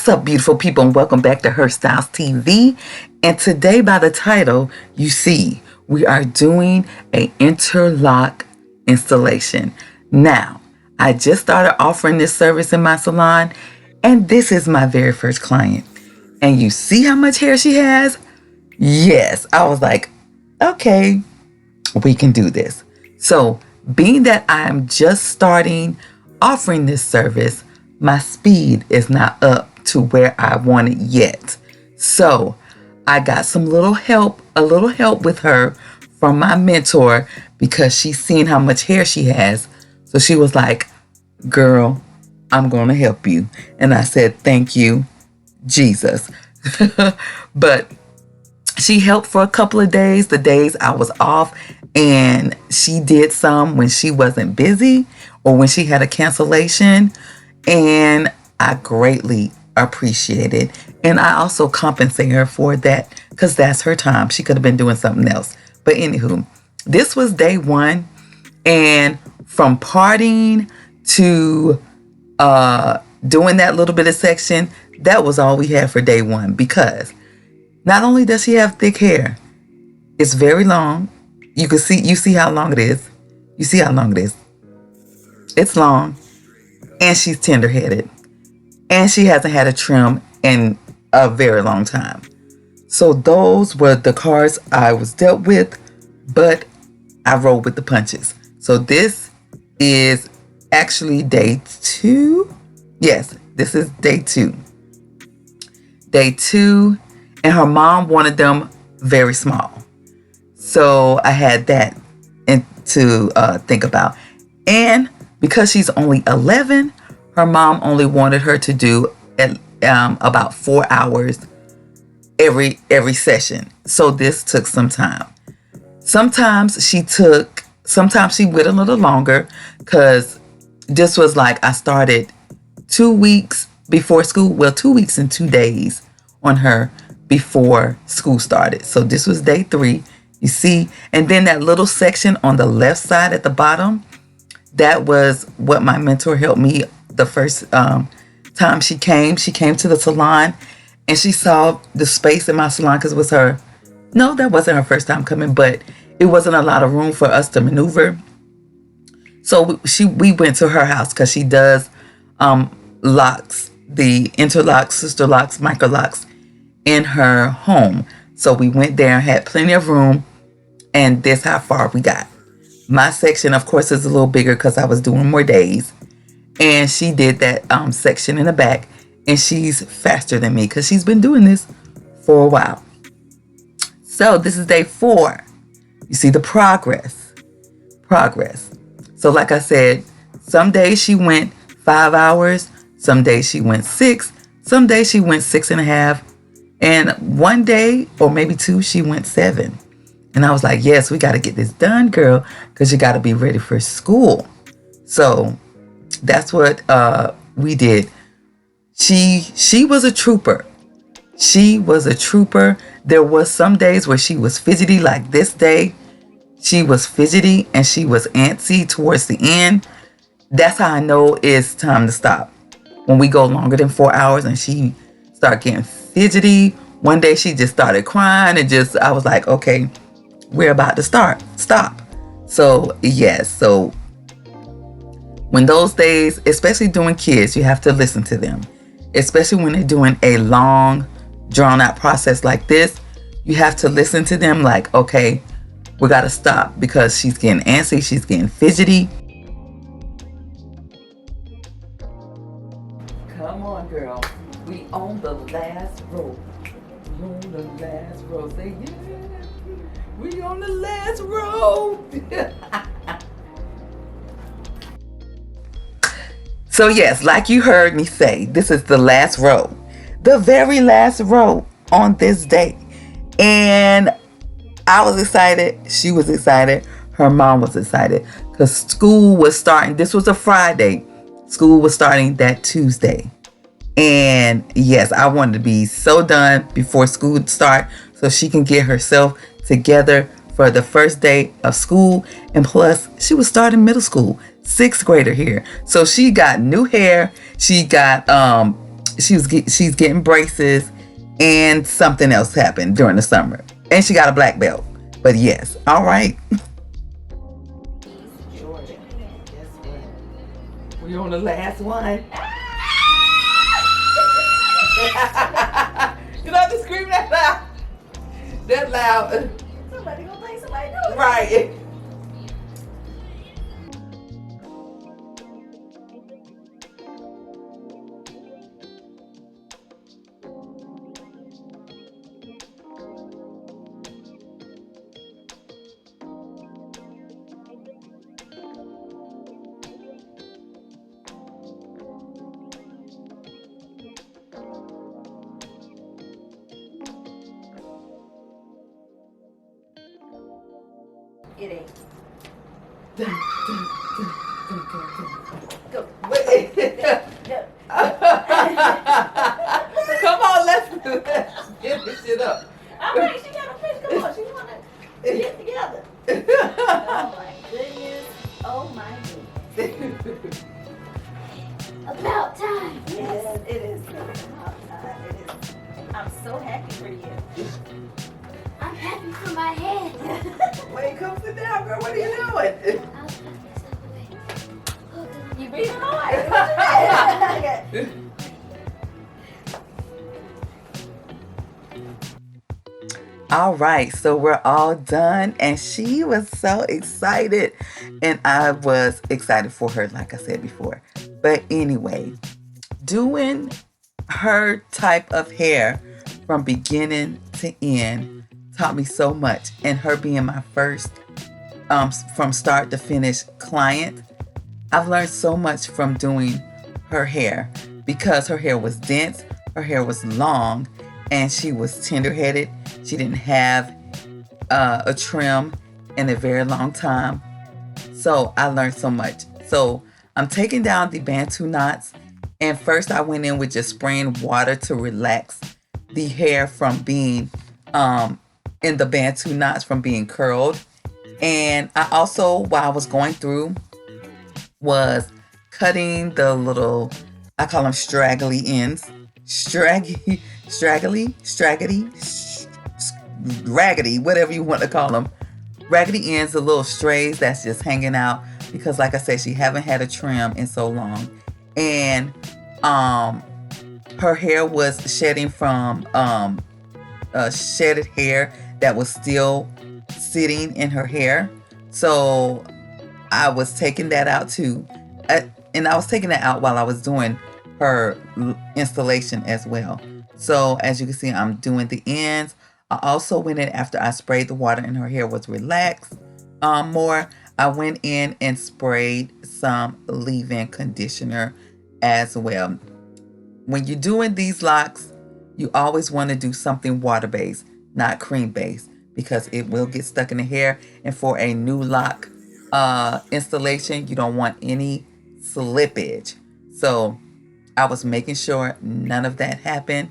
What's up, beautiful people, and welcome back to Her Styles TV. And today, by the title, you see, we are doing an interlock installation. Now, I just started offering this service in my salon, and this is my very first client. And you see how much hair she has? Yes, I was like, okay, we can do this. So, being that I'm just starting offering this service, my speed is not up to where I want it yet. So I got a little help with her from my mentor because she's seen how much hair she has. So she was like, girl, I'm going to help you. And I said, thank you, Jesus. But she helped for a couple of days, the days I was off, and she did some when she wasn't busy or when she had a cancellation. And I greatly appreciate it. And I also compensate her for that because that's her time. She could have been doing something else. But anywho, this was day one. And from parting to doing that little bit of section, that was all we had for day one. Because not only does she have thick hair, it's very long. You see how long it is. You see how long it is. It's long. And she's tender-headed. And she hasn't had a trim in a very long time. So those were the cards I was dealt with, but I rolled with the punches. So this is actually day two. Yes, this is day two. Day two, and her mom wanted them very small. So I had that to think about. And because she's only 11, her mom only wanted her to do about 4 hours every session. So this took some time. Sometimes she went a little longer because this was like I started 2 weeks before school. Well, 2 weeks and 2 days on her before school started. So this was day 3. You see, and then that little section on the left side at the bottom, that was what my mentor helped me the first time she came. She came to the salon and she saw the space in my salon because it was her. No, that wasn't her first time coming, but it wasn't a lot of room for us to maneuver. So we went to her house because she does locks, the interlocks, sister locks, micro locks in her home. So we went there and had plenty of room, and this how far we got. My section, of course, is a little bigger because I was doing more days. And she did that section in the back. And she's faster than me because she's been doing this for a while. So this is day 4. You see the progress. So like I said, some days she went 5 hours. Some days she went 6. Some days she went 6.5. And one day, or maybe 2, she went 7. And I was like, yes, we got to get this done, girl, because you got to be ready for school. So that's what we did. She was a trooper. She was a trooper. There was some days where she was fidgety, like this day. She was fidgety and she was antsy towards the end. That's how I know it's time to stop. When we go longer than 4 hours and she start getting fidgety. One day she just started crying and I was like, okay, we're about to stop. So yes, so when those days, especially doing kids, you have to listen to them. Especially when they're doing a long, drawn out process like this, you have to listen to them like, okay, we got to stop because she's getting antsy, she's getting fidgety. Come on, girl. We on the last row. We on the last row. Say yeah. We on the last row. So yes, like you heard me say, this is the last row. The very last row on this day. And I was excited. She was excited. Her mom was excited. Because school was starting. This was a Friday. School was starting that Tuesday. And yes, I wanted to be so done before school would start so she can get herself together for the first day of school. And plus, she was starting middle school, 6th grader here. So she got new hair. She got she's getting braces, and something else happened during the summer, and she got a black belt. But yes, all right. Jordan, guess what? We on the last one. You know, just scream that loud. That loud. Somebody gonna think somebody knows. Right. It ain't. Go. Come on, let's get this shit up. All right, she got a fish. Come on, she wanna get together. Oh my goodness. Oh my goodness. About time. Yes, it is about time. It is. I'm so happy for you. I'm happy for my head. Wait, come sit down, girl. What are you doing? You breathing hard. Okay. All right, so we're all done, and she was so excited, and I was excited for her, like I said before. But anyway, doing her type of hair from beginning to end taught me so much, and her being my first from start to finish client, I've learned so much from doing her hair, because her hair was dense, her hair was long, and she was tender-headed. She didn't have a trim in a very long time. So I learned so much. So I'm taking down the Bantu knots, and first I went in with just spraying water to relax the hair from being in the Bantu knots, from being curled. And I also, while I was going through, was cutting the little, I call them straggly ends. Straggly, raggedy, whatever you want to call them. Raggedy ends, the little strays that's just hanging out, because like I said, she haven't had a trim in so long. And her hair was shedding from shedded hair that was still sitting in her hair. So I was taking that out too. And I was taking that out while I was doing her installation as well. So as you can see, I'm doing the ends. I also went in after I sprayed the water and her hair was relaxed more. I went in and sprayed some leave-in conditioner as well. When you're doing these locks, you always want to do something water-based, not cream-based, because it will get stuck in the hair. And for a new lock installation, you don't want any slippage. So I was making sure none of that happened.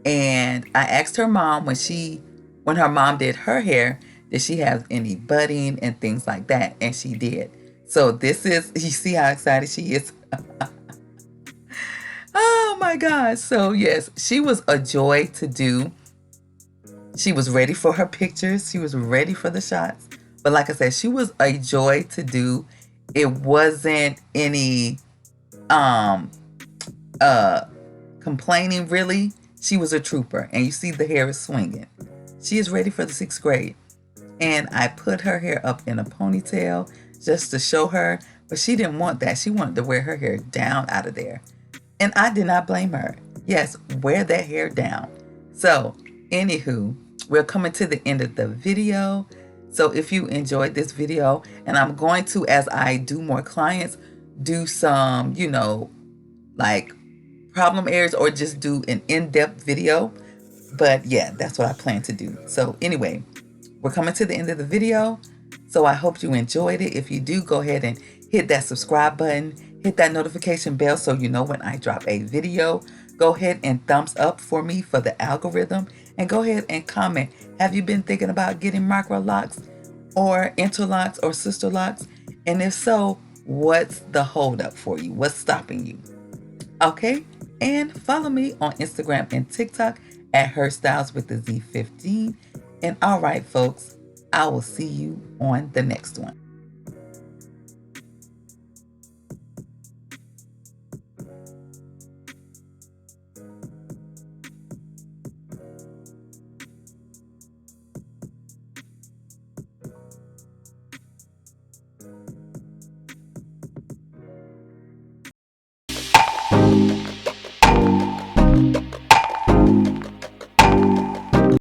And I asked her mom when her mom did her hair, did she have any budding and things like that? And she did. So this is, you see how excited she is? Oh my God. So yes, she was a joy to do. She was ready for her pictures. She was ready for the shots. But like I said, she was a joy to do. It wasn't any complaining really. She was a trooper, and you see the hair is swinging. She is ready for the 6th grade. And I put her hair up in a ponytail just to show her, but she didn't want that. She wanted to wear her hair down out of there. And I did not blame her. Yes, wear that hair down. So, anywho, we're coming to the end of the video. So if you enjoyed this video, and I'm going to, as I do more clients, do some, like problem areas, or just do an in-depth video. But yeah, that's what I plan to do. So anyway, we're coming to the end of the video. So I hope you enjoyed it. If you do, go ahead and hit that subscribe button, hit that notification bell so you know when I drop a video. Go ahead and thumbs up for me for the algorithm, and go ahead and comment. Have you been thinking about getting micro locks or interlocks or sister locks? And if so, what's the holdup for you? What's stopping you? Okay, And follow me on Instagram and TikTok at Hairstyles with the Z15. And all right, folks, I will see you on the next one.